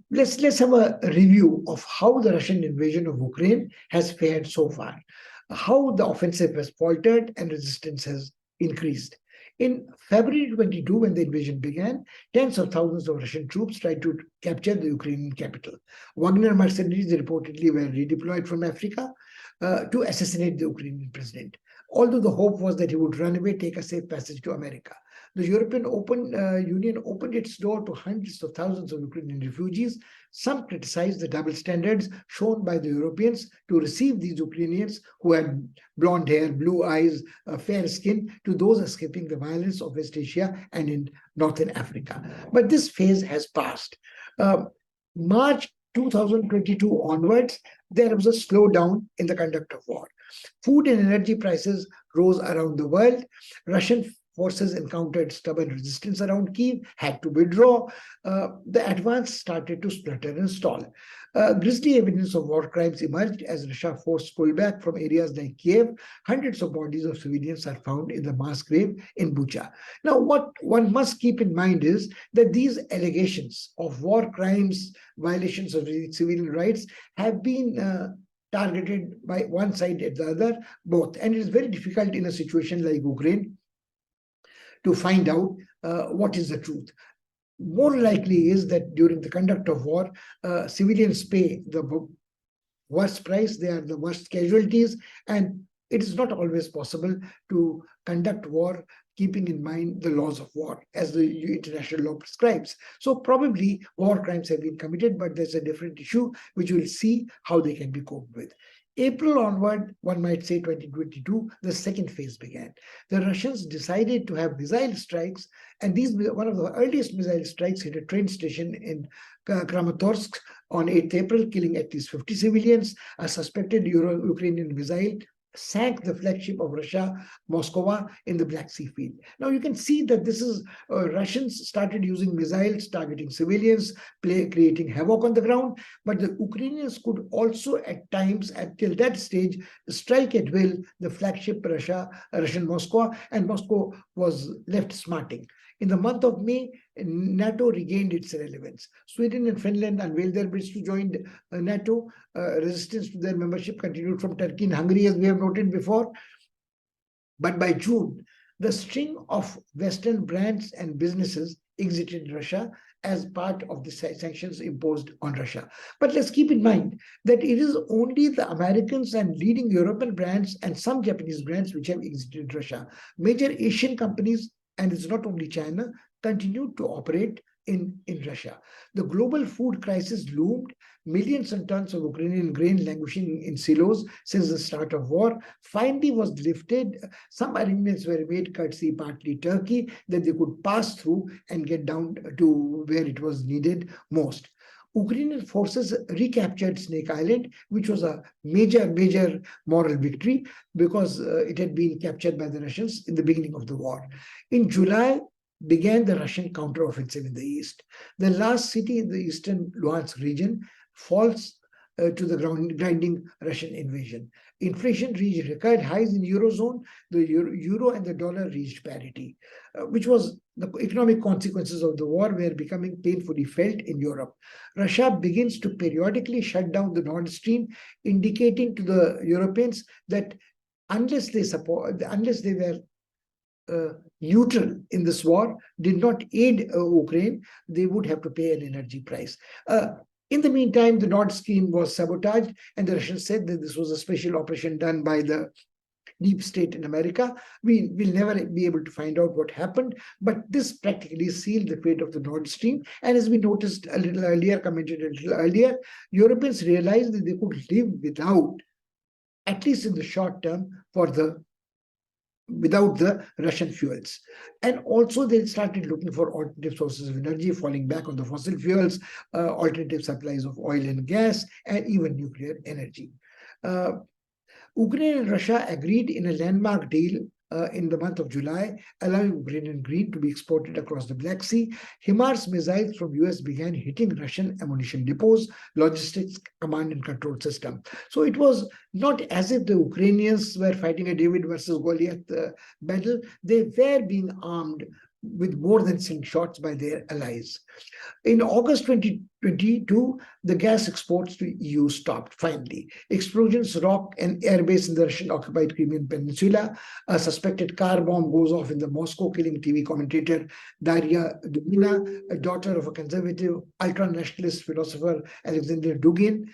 Let's have a review of how the Russian invasion of Ukraine has fared so far, how the offensive has faltered and resistance has increased. In February 22, when the invasion began, tens of thousands of Russian troops tried to capture the Ukrainian capital. Wagner mercenaries reportedly were redeployed from Africa to assassinate the Ukrainian president, although the hope was that he would run away, take a safe passage to America. The European Union opened its door to hundreds of thousands of Ukrainian refugees. Some criticized the double standards shown by the Europeans to receive these Ukrainians who had blonde hair, blue eyes, fair skin, to those escaping the violence of West Asia and in Northern Africa. But this phase has passed. March 2022 onwards, there was a slowdown in the conduct of war. Food and energy prices rose around the world. Russian forces encountered stubborn resistance around Kyiv, had to withdraw. The advance started to splutter and stall. Grisly evidence of war crimes emerged as Russia forced pullback from areas like Kiev. Hundreds of bodies of civilians are found in the mass grave in Bucha. Now, what one must keep in mind is that these allegations of war crimes, violations of civilian rights, have been targeted by one side at the other, both. And it is very difficult in a situation like Ukraine to find out what is the truth. More likely is that during the conduct of war, civilians pay the worst price, they are the worst casualties, and it is not always possible to conduct war keeping in mind the laws of war as the international law prescribes. So probably war crimes have been committed, but there's a different issue which we'll see how they can be coped with. April onward, one might say 2022, the second phase began. The Russians decided to have missile strikes, and one of the earliest missile strikes hit a train station in Kramatorsk on 8th April, killing at least 50 civilians. A suspected Ukrainian missile sank the flagship of Russia, Moscow, in the Black Sea field. Now you can see that this is Russians started using missiles targeting civilians, creating havoc on the ground, but the Ukrainians could also at times, until that stage, strike at will the flagship Russian Moscow, and Moscow was left smarting. In the month of May, NATO regained its relevance. Sweden and Finland unveiled their bids to join NATO. Resistance to their membership continued from Turkey and Hungary, as we have noted before. But by June, the string of Western brands and businesses exited Russia as part of the sanctions imposed on Russia. But let's keep in mind that it is only the Americans and leading European brands and some Japanese brands which have exited Russia. Major Asian companies, and it's not only China, continued to operate in Russia. The global food crisis loomed. Millions of tons of Ukrainian grain languishing in silos since the start of war finally was lifted. Some arrangements were made, courtesy partly Turkey, that they could pass through and get down to where it was needed most. Ukrainian forces recaptured Snake Island, which was a major moral victory because it had been captured by the Russians in the beginning of the war. In July, began the Russian counteroffensive in the east. The last city in the eastern Luhansk region falls to the grinding Russian invasion. Inflation reached record highs in Eurozone. The euro and the dollar reached parity, which was the economic consequences of the war were becoming painfully felt in Europe. Russia begins to periodically shut down the Nord Stream, indicating to the Europeans that unless they were neutral in this war, did not aid Ukraine, they would have to pay an energy price. In the meantime, the Nord Stream was sabotaged, and the Russians said that this was a special operation done by the deep state in America. We will never be able to find out what happened, but this practically sealed the fate of the Nord Stream. And as we noticed a little earlier, commented a little earlier, Europeans realized that they could live without, at least in the short term, without the Russian fuels. And also they started looking for alternative sources of energy, falling back on the fossil fuels, alternative supplies of oil and gas, and even nuclear energy. Ukraine and Russia agreed in a landmark deal in the month of July, allowing Ukrainian grain to be exported across the Black Sea. HIMARS missiles from US began hitting Russian ammunition depots, logistics, command and control system. So it was not as if the Ukrainians were fighting a David versus Goliath battle. They were being armed with more than slingshots by their allies. In August 22, 22, the gas exports to EU stopped finally. Explosions rock an airbase in the Russian-occupied Crimean Peninsula. A suspected car bomb goes off in the Moscow, killing TV commentator Daria Dugina, a daughter of a conservative ultra-nationalist philosopher Alexander Dugin.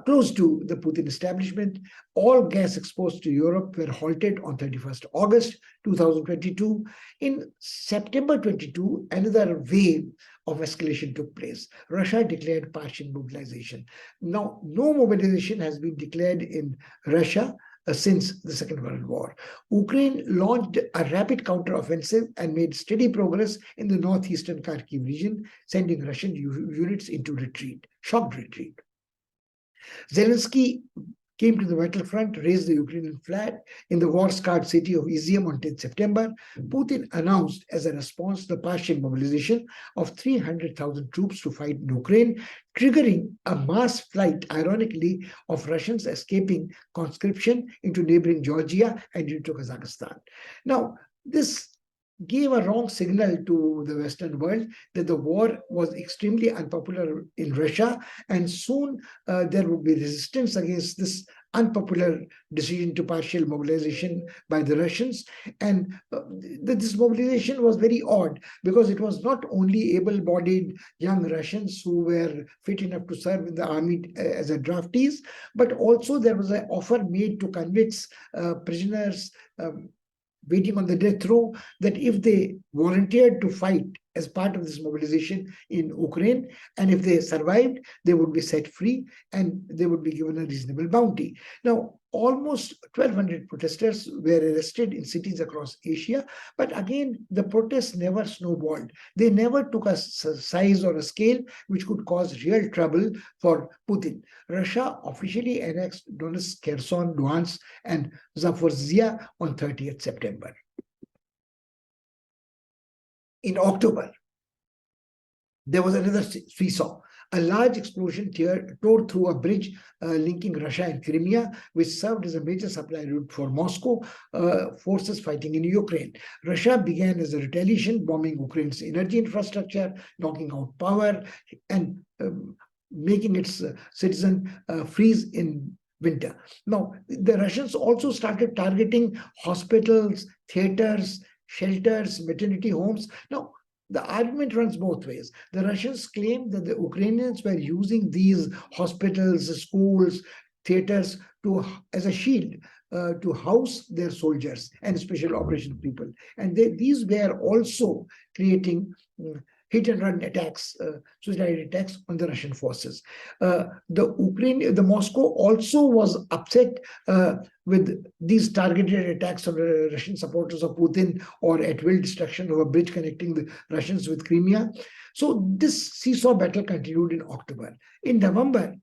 Close to the Putin establishment, all gas exports to Europe were halted on 31st August 2022. In September 22, another wave of escalation took place. Russia declared partial mobilization. Now, no mobilization has been declared in Russia since the Second World War. Ukraine launched a rapid counter-offensive and made steady progress in the northeastern Kharkiv region, sending Russian units into retreat, shocked retreat. Zelensky came to the battlefront, raised the Ukrainian flag in the war-scarred city of Izium on 10th September. Putin announced as a response the partial mobilization of 300,000 troops to fight in Ukraine, triggering a mass flight, ironically, of Russians escaping conscription into neighboring Georgia and into Kazakhstan. Now, this gave a wrong signal to the Western world that the war was extremely unpopular in Russia, and soon there would be resistance against this unpopular decision to partial mobilization by the Russians. And this mobilization was very odd because it was not only able-bodied young Russians who were fit enough to serve in the army as a draftees, but also there was an offer made to convicts, prisoners, waiting on the death row, that if they volunteered to fight as part of this mobilization in Ukraine, and if they survived, they would be set free and they would be given a reasonable bounty. Now, almost 1,200 protesters were arrested in cities across Asia, but again, the protests never snowballed. They never took a size or a scale which could cause real trouble for Putin. Russia officially annexed Donetsk, Kherson, Luhansk, and Zaporizhzhia on 30th September. In October, there was another seesaw. A large explosion tore through a bridge linking Russia and Crimea, which served as a major supply route for Moscow forces fighting in Ukraine. Russia began as a retaliation, bombing Ukraine's energy infrastructure, knocking out power, and making its citizens freeze in winter. Now, the Russians also started targeting hospitals, theaters, shelters, maternity homes. Now, the argument runs both ways. The Russians claim that the Ukrainians were using these hospitals, schools, theaters as a shield to house their soldiers and special operations people. And these were also creating hit-and-run attacks, suicide attacks on the Russian forces. The Moscow also was upset with these targeted attacks on the Russian supporters of Putin, or at-will destruction of a bridge connecting the Russians with Crimea. So this seesaw battle continued in October. In November,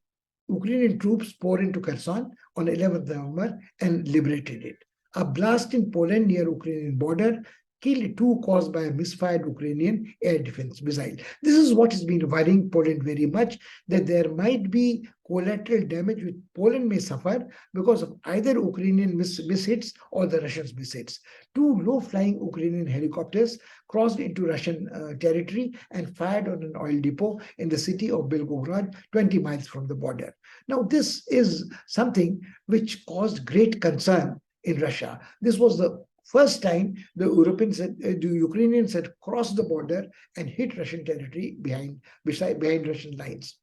Ukrainian troops poured into Kherson on 11th November and liberated it. A blast in Poland near Ukrainian border killed 2 caused by a misfired Ukrainian air defense missile. This is what has been worrying Poland very much, that there might be collateral damage which Poland may suffer because of either Ukrainian mishits or the Russians' mishits. 2 low-flying Ukrainian helicopters crossed into Russian territory and fired on an oil depot in the city of Belgorod, 20 miles from the border. Now, this is something which caused great concern in Russia. This was the first time the Ukrainians had crossed the border and hit Russian territory behind Russian lines.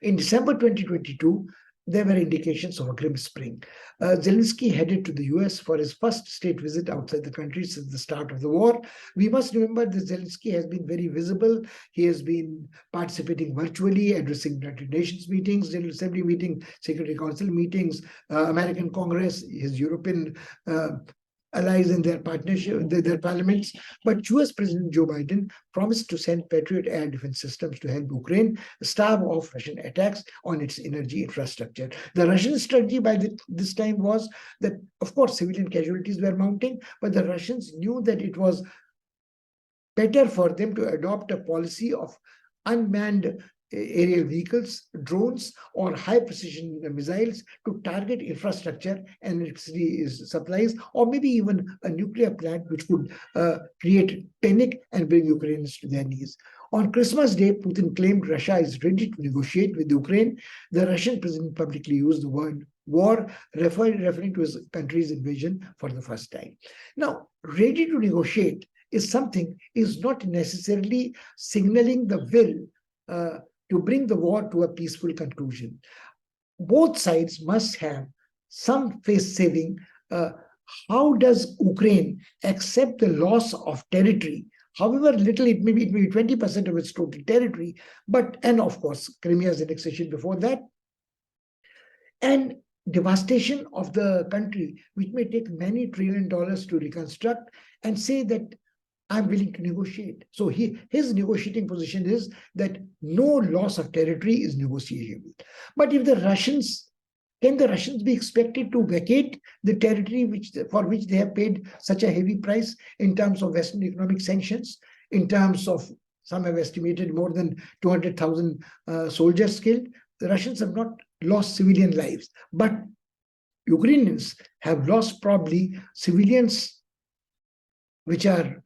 In December 2022, there were indications of a grim spring. Zelensky headed to the US for his first state visit outside the country since the start of the war. We must remember that Zelensky has been very visible. He has been participating virtually, addressing United Nations meetings, General Assembly meetings, Security Council meetings, American Congress, his European allies in their partnership, their parliaments. But US President Joe Biden promised to send Patriot air defense systems to help Ukraine starve off Russian attacks on its energy infrastructure. The Russian strategy by this time was that, of course, civilian casualties were mounting, but the Russians knew that it was better for them to adopt a policy of unmanned aerial vehicles, drones, or high-precision missiles to target infrastructure and electricity supplies, or maybe even a nuclear plant which could create panic and bring Ukrainians to their knees. On Christmas Day, Putin claimed Russia is ready to negotiate with Ukraine. The Russian president publicly used the word war, referring to his country's invasion for the first time. Now, ready to negotiate is not necessarily signaling the will to bring the war to a peaceful conclusion. Both sides must have some face saving. How does Ukraine accept the loss of territory? However little it may be 20% of its total territory, and of course, Crimea's annexation before that, and devastation of the country, which may take many $trillion to reconstruct, and say that I'm willing to negotiate. So his negotiating position is that no loss of territory is negotiable. But if can the Russians be expected to vacate the territory for which they have paid such a heavy price in terms of Western economic sanctions, in terms of, some have estimated, more than 200,000 soldiers killed? The Russians have not lost civilian lives, but Ukrainians have lost probably civilians, which are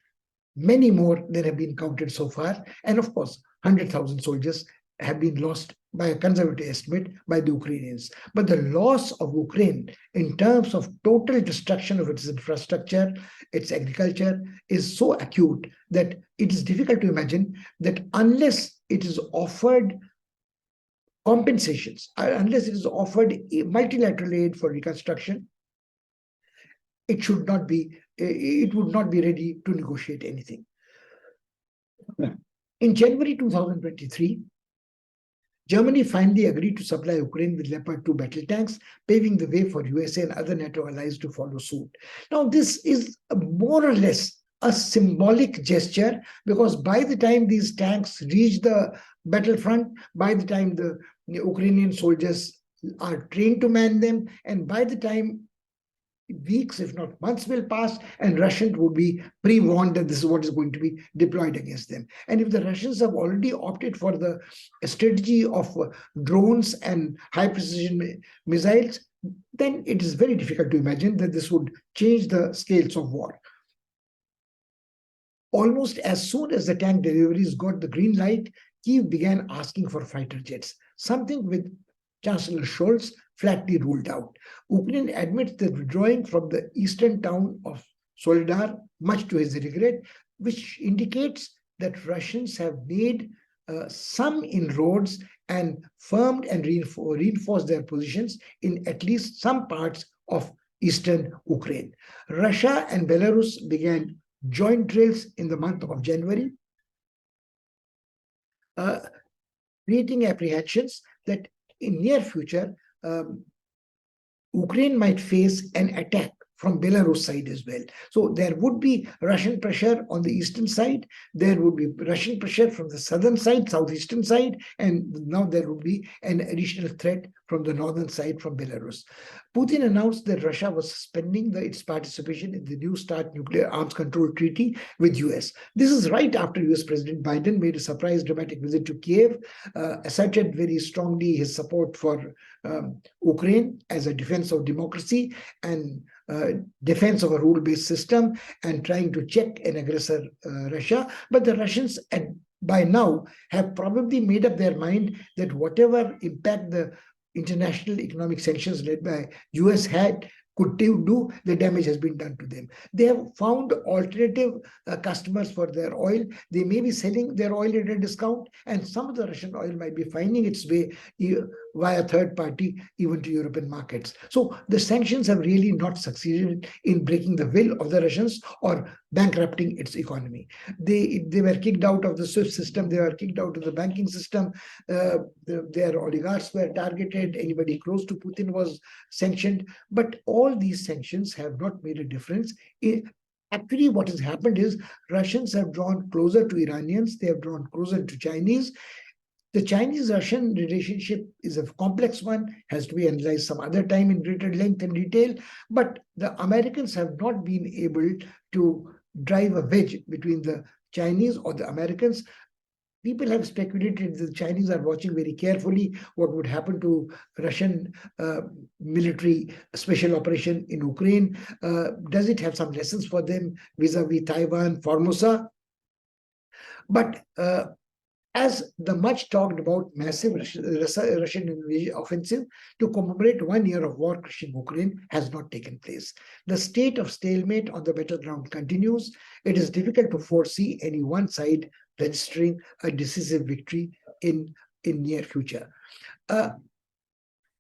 many more than have been counted so far. And of course, 100,000 soldiers have been lost by a conservative estimate by the Ukrainians. But the loss of Ukraine in terms of total destruction of its infrastructure, its agriculture, is so acute that it is difficult to imagine that unless it is offered compensations, unless it is offered multilateral aid for reconstruction, it would not be ready to negotiate anything. In January 2023, Germany finally agreed to supply Ukraine with Leopard 2 battle tanks, paving the way for USA and other NATO allies to follow suit. Now, this is more or less a symbolic gesture, because by the time these tanks reach the battlefront, by the time the Ukrainian soldiers are trained to man them, and by the time weeks, if not months, will pass, and Russians would be pre-warned that this is what is going to be deployed against them. And if the Russians have already opted for the strategy of drones and high-precision missiles, then it is very difficult to imagine that this would change the scales of war. Almost as soon as the tank deliveries got the green light, Kyiv began asking for fighter jets, something with Chancellor Scholz flatly ruled out. Ukraine admits that withdrawing from the eastern town of Soledar, much to his regret, which indicates that Russians have made some inroads and firmed and reinforced their positions in at least some parts of eastern Ukraine. Russia and Belarus began joint drills in the month of January, creating apprehensions that in near future, Ukraine might face an attack from Belarus side as well. So there would be Russian pressure on the eastern side, there would be Russian pressure from the southern side, southeastern side, and now there would be an additional threat from the northern side from Belarus. Putin announced that Russia was suspending its participation in the New START nuclear arms control treaty with US. This is right after US President Biden made a surprise dramatic visit to Kiev, asserted very strongly his support for Ukraine as a defense of democracy and defense of a rule-based system, and trying to check an aggressor, Russia. But the Russians, by now, have probably made up their mind that whatever impact the international economic sanctions led by US could do, the damage has been done to them. They have found alternative customers for their oil. They may be selling their oil at a discount, and some of the Russian oil might be finding its way via third party even to European markets. So the sanctions have really not succeeded in breaking the will of the Russians or bankrupting its economy. They were kicked out of the SWIFT system. They were kicked out of the banking system. Their oligarchs were targeted. Anybody close to Putin was sanctioned. But all these sanctions have not made a difference. Actually, what has happened is Russians have drawn closer to Iranians. They have drawn closer to Chinese. The Chinese-Russian relationship is a complex one, has to be analyzed some other time in greater length and detail. But the Americans have not been able to drive a wedge between the Chinese or the Americans. People have speculated that the Chinese are watching very carefully what would happen to Russian military special operation in Ukraine. Does it have some lessons for them vis-a-vis Taiwan, Formosa? But as the much talked about massive Russian invasion offensive to commemorate 1 year of war in Ukraine has not taken place. The state of stalemate on the battleground continues. It is difficult to foresee any one side registering a decisive victory in near future.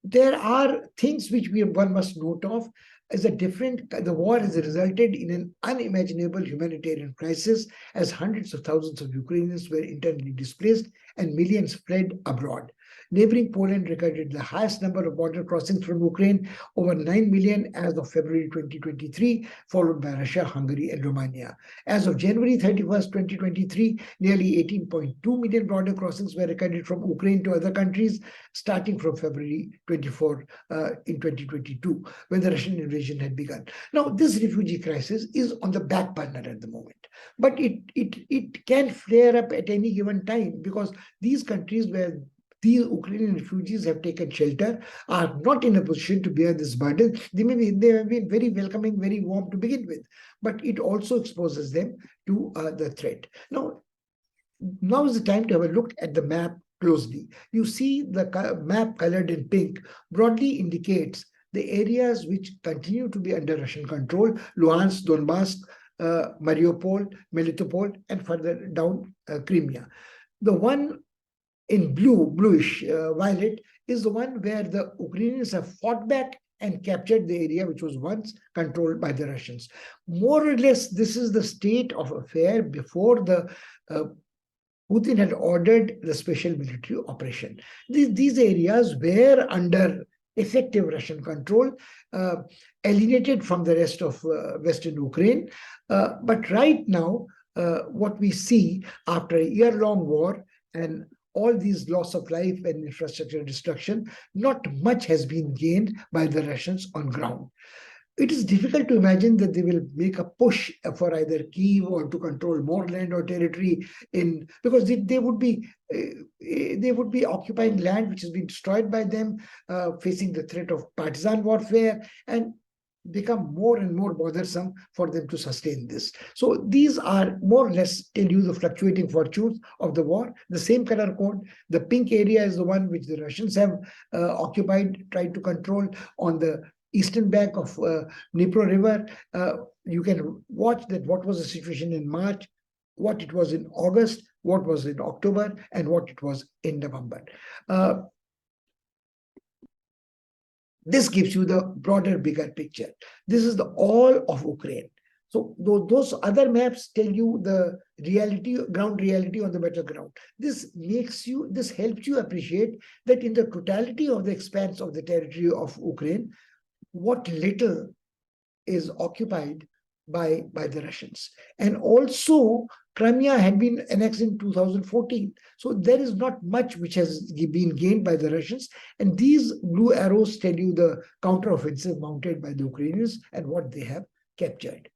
There are things which one must note of. The war has resulted in an unimaginable humanitarian crisis, as hundreds of thousands of Ukrainians were internally displaced and millions fled abroad. Neighboring Poland recorded the highest number of border crossings from Ukraine, over 9 million as of February 2023, followed by Russia, Hungary, and Romania. As of January 31st, 2023, nearly 18.2 million border crossings were recorded from Ukraine to other countries, starting from February 24 in 2022, when the Russian invasion had begun. Now, this refugee crisis is on the back burner at the moment, but it can flare up at any given time, because these countries where these Ukrainian refugees have taken shelter are not in a position to bear this burden. They have been very welcoming, very warm to begin with, but it also exposes them to the threat. Now is the time to have a look at the map closely. You see the map colored in pink broadly indicates the areas which continue to be under Russian control: Luhansk, Donbass, Mariupol, Melitopol, and further down Crimea. The one in bluish violet is the one where the Ukrainians have fought back and captured the area which was once controlled by the Russians. More or less, this is the state of affair before the Putin had ordered the special military operation. These areas were under effective Russian control, alienated from the rest of Western Ukraine. But right now, what we see after a year-long war and all these loss of life and infrastructure destruction, not much has been gained by the Russians on ground. It is difficult to imagine that they will make a push for either Kyiv or to control more land or territory because they would be occupying land which has been destroyed by them, facing the threat of partisan warfare, and become more and more bothersome for them to sustain this. So these are more or less tell you the fluctuating fortunes of the war. The same color code, the pink area is the one which the Russians have occupied, tried to control on the eastern bank of Dnipro River. You can watch that what was the situation in March, what it was in August, what was in October, and what it was in November. This gives you the broader, bigger picture. This is the all of Ukraine. So those other maps tell you the reality, ground reality on the battleground. This helps you appreciate that in the totality of the expanse of the territory of Ukraine, what little is occupied by the Russians. And also, Crimea had been annexed in 2014. So there is not much which has been gained by the Russians. And these blue arrows tell you the counteroffensive mounted by the Ukrainians and what they have captured.